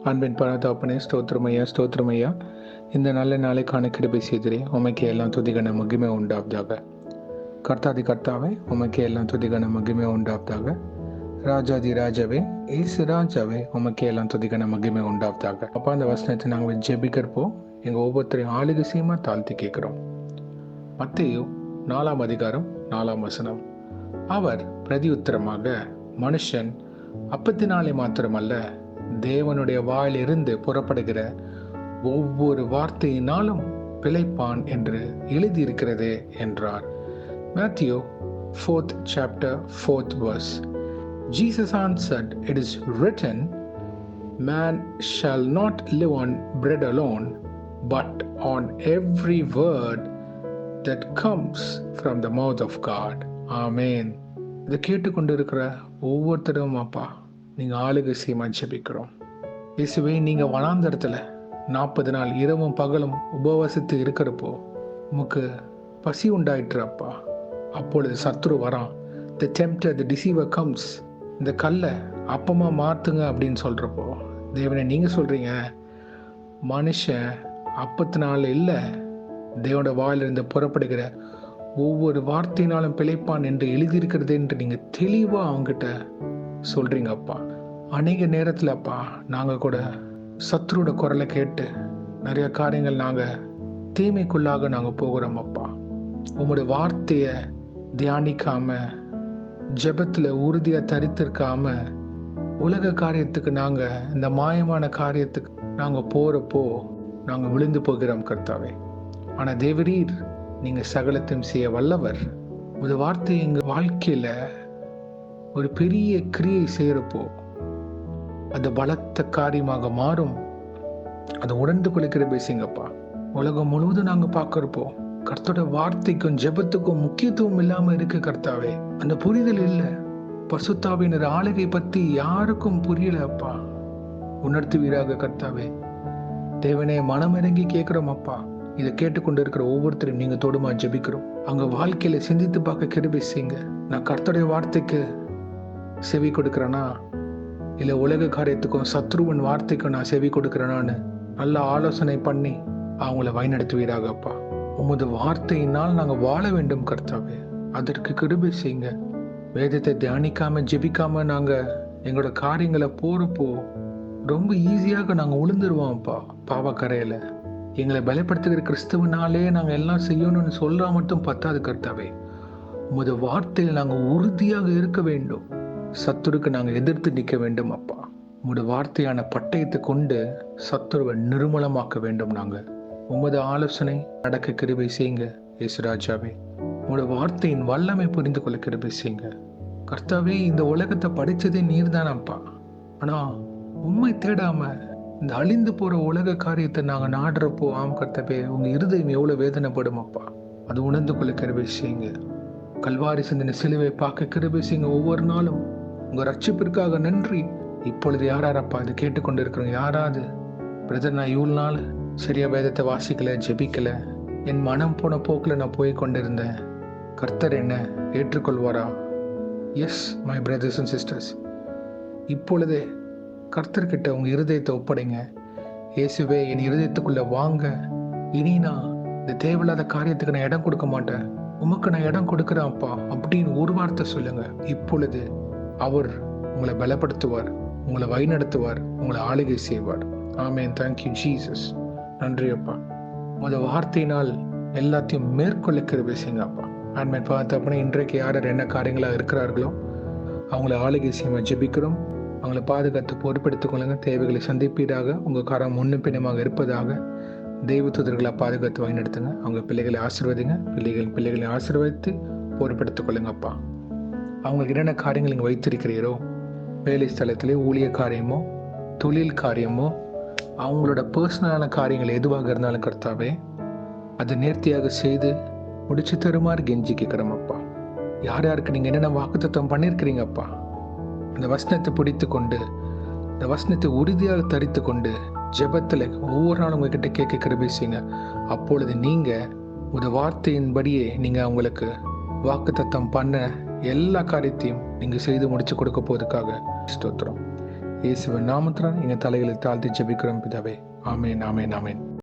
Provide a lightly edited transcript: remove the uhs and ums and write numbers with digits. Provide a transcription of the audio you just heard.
அன்பின் பரதாப்பனே ஸ்தோத்திரமையா ஸ்தோத்திரமையா. இந்த நல்ல நாளை காண கிருபை செய்திரே. உமக்கு எல்லாம் துதிகன மகிமை உண்டாவதாக. கர்த்தாதி கர்த்தாவே, உமக்கு எல்லாம் துதிகன மகிமை உண்டாவதாக. ராஜாதி ராஜாவே, ஏசு ராஜாவே, உமக்கு எல்லாம் துதிகன மகிமை உண்டாவதாக. அப்பா, அந்த வசனத்தை நாங்கள் ஜெபிக்கிறப்போ எங்கள் ஒவ்வொருத்தரையும் ஆளுகை சீமா தாழ்த்தி கேட்குறோம். மத்தேயு 4ஆம் அதிகாரம் 4ஆம் வசனம். அவர் பிரதியுத்தரமாக, மனுஷன் அப்பத்தினாலே மாத்திரமல்ல, தேவனுடைய வாயிலிருந்து புறப்படுகிற ஒவ்வொரு வார்த்தையினாலும் பிழைப்பான் என்று எழுதியிருக்கிறதே என்றார். Matthew 4th chapter 4th verse. Jesus answered, "It is written, man shall not live on bread alone, but on every word that comes from the mouth of God." Amen. இதை கேட்டுக்கொண்டிருக்கிற ஒவ்வொருத்தரும் அப்பா, நீங்கள் ஆளுகை சீமா ஜெபிக்கிறோம். இயேசுவே, நீங்கள் வனாந்தரத்தில் 40 நாள் இரவும் பகலும் உபவாசித்து இருக்கிறப்போ உமக்கு பசி உண்டாயிட்டுறப்பா. அப்பொழுது சத்துரு வரான். The tempter, the deceiver comes. இந்த கல்லை அப்பமா மாற்றுங்க அப்படின்னு சொல்கிறப்போ, தேவனை நீங்கள் சொல்கிறீங்க, மனுஷன் அப்பத்தினால இல்லை, தேவனோட வாயிலிருந்து புறப்படுகிற ஒவ்வொரு வார்த்தையினாலும் பிழைப்பான் என்று எழுதியிருக்கிறது என்று நீங்கள் தெளிவாக அவங்ககிட்ட சொல்கிறீங்கப்பா. அநேக நேரத்தில் அப்பா, நாங்கள் கூட சத்ருவோட குரலை கேட்டு நிறைய காரியங்கள் நாங்கள் தீமைக்குள்ளாக நாங்கள் போகிறோம் அப்பா. உங்களோட வார்த்தையை தியானிக்காம, ஜெபத்தில் உறுதியாக தரித்திருக்காம, உலக காரியத்துக்கு நாங்கள், இந்த மாயமான காரியத்துக்கு நாங்கள் போகிறப்போ நாங்கள் விழுந்து போகிறோம் கர்த்தாவே. ஆனால் தேவரீர், நீங்கள் சகலத்தையும் செய்ய வல்லவர். ஒரு வார்த்தை எங்கள் வாழ்க்கையில் ஒரு பெரிய கிரியை செய்கிறப்போ அது பலத்த காரியமாக மாறும். அதை உணர்ந்து கொள்கிற பேசுங்கப்பா. உலகம் முழுவதும் நாங்கள் பார்க்குறப்போ கர்த்தரோட வார்த்தைக்கும் ஜெபத்துக்கும் முக்கியத்துவம் இல்லாமல் இருக்கு கர்த்தாவே. அந்த புரிதல் இல்லை. பசுத்தாவினர் ஆளுகை பற்றி யாருக்கும் புரியலப்பா. உணர்த்துவீராக கர்த்தாவே. தேவனே, மனமிறங்கி கேட்குறோம் அப்பா. இதை கேட்டுக்கொண்டு இருக்கிற ஒவ்வொருத்தரையும் நீங்கள் தொடுமா ஜெபிக்கிறோம். அங்கே வாழ்க்கையில் சிந்தித்து பார்க்க கிருபை செய்யுங்க. நான் கர்த்தருடைய வார்த்தைக்கு செவி கொடுக்குறேனா, இல்லை உலக காரியத்துக்கும் சத்ருவன் வார்த்தைக்கும் நான் செவி கொடுக்குறேனான்னு நல்ல ஆலோசனை பண்ணி அவங்கள வழிநடத்துவீராகப்பா. உமது வார்த்தையினால் நாங்கள் வாழ வேண்டும் கர்த்தாவே. அதற்கு கிருபை செய்யுங்க. வேதத்தை தியானிக்காம ஜெபிக்காம நாங்கள் எங்களோட காரியங்களை போகிறப்போ ரொம்ப ஈஸியாக நாங்கள் உளுந்துருவோம்ப்பா பாவக்கரையில். எங்களை பலப்படுத்துகிற கிறிஸ்துவனாலே நாங்கள் எல்லாம் செய்யணும்னு சொல்றா மட்டும் பத்தாது கர்த்தாவே. உமது வார்த்தையில் நாங்கள் உறுதியாக இருக்க வேண்டும். சத்துருக்கு நாங்கள் எதிர்த்து நிற்க வேண்டும் அப்பா. உமது வார்த்தையான பட்டயத்தை கொண்டு சத்துருவை நிர்மூலமாக்க வேண்டும். நாங்கள் உமது ஆலோசனை நடக்க கிருபை செய்யுங்க இயேசுராஜாவே. உமது வார்த்தையின் வல்லமை புரிந்து கொள்ள கிருபை செய்யுங்க கர்த்தாவே. இந்த உலகத்தை படித்ததே நீர் தானப்பா. ஆனால் உண்மை தேடாம இந்த அழிந்து போற உலக காரியத்தை நாங்கள் நாடுறப்போ, ஆம் கர்த்தாவே, உங்க இருதயம் எவ்வளவு வேதனைப்படும் அப்பா. அது உணர்ந்து கொள்ள கிருபை செய்யுங்க. கல்வாரி சிந்தின சிலுவை பார்க்க கிருபை செய்யுங்க. ஒவ்வொரு நாளும் உங்க ரட்சிப்பிற்காக நன்றி. இப்பொழுது யாராரப்பா இது கேட்டுக்கொண்டு இருக்கிறோம், யாராவது பிரதர், நான் இவ்வளவு நாள் சரியா வேதத்தை வாசிக்கல, ஜெபிக்கல, என் மனம் போன போக்கில் நான் போய் கொண்டிருந்தேன், கர்த்தர் என்ன ஏற்றுக்கொள்வாரா? Yes my brothers and sisters, இப்பொழுதே கர்த்தர்கிட்ட உங்க இருதயத்தை ஒப்படைங்க. இயேசுவே, என் இருதயத்துக்குள்ள வாங்க. இனி நான் இந்த தேவையில்லாத காரியத்துக்கு நான் இடம் கொடுக்க மாட்டேன், உமக்கு நான் இடம் கொடுக்குறேன் அப்பா அப்படின்னு ஒரு வார்த்தை சொல்லுங்க. இப்பொழுது அவர் உங்களை பலப்படுத்துவார், உங்களை வழிநடத்துவார், உங்களை ஆளுகை செய்வார். ஆமென். Thank you Jesus. நன்றி அப்பா. உங்களோட வார்த்தையினால் எல்லாத்தையும் மேற்கொள்ள கிருபை செய்யுங்க அப்பா. ஆமென். பார்த்தப்பனே, இன்றைக்கு யார் என்ன காரியங்களாக இருக்கிறார்களோ அவங்கள ஆளுகை செய்ய ஜெபிக்கிறோம். அவங்களை பாதுகாத்து பொறுப்பெடுத்துக் கொள்ளுங்க. தேவைகளை சந்திப்பீராக. உங்கள் காரம் முன்னும் பின்னமாக இருப்பதாக. தெய்வ தூதர்களை பாதுகாத்து வழிநடத்துங்க. அவங்க பிள்ளைகளை ஆசீர்வதிங்க. பிள்ளைகளை ஆசீர்வதித்து பொறுப்பெடுத்துக் கொள்ளுங்க அப்பா. அவங்களுக்கு என்னென்ன காரியங்கள் நீங்கள் வைத்திருக்கிறீரோ, வேலை ஸ்தலத்திலே ஊழிய காரியமோ, தொழில் காரியமோ, அவங்களோட பர்சனலான காரியங்கள் எதுவாக இருந்தாலும் கர்த்தாவே, அதை நேர்த்தியாக செய்து முடிச்சு தருமாறு கெஞ்சி கேட்குறோம் அப்பா. யார் யாருக்கு நீங்கள் என்னென்ன வாக்குத்தத்தம் பண்ணியிருக்கிறீங்க அப்பா, அந்த வசனத்தை பிடித்து கொண்டு, இந்த வசனத்தை உறுதியாக தரித்து கொண்டு ஜெபத்தில் ஒவ்வொரு நாளும் உங்ககிட்ட கேட்க கிருபை செய்யுங்க. அப்பொழுது நீங்கள் உங்கள் வார்த்தையின்படியே நீங்கள் அவங்களுக்கு வாக்குத்தத்தம் பண்ண எல்லா காரியத்தையும் நீங்கள் செய்து முடிச்சு கொடுக்க போவதுக்காக ஸ்தோத்திரம். இயேசுவின் நாமத்தில் எங்கள் தலைகளை தாழ்த்தி ஜெபிக்கிறோம் பிதாவே. ஆமென், ஆமென், ஆமென்.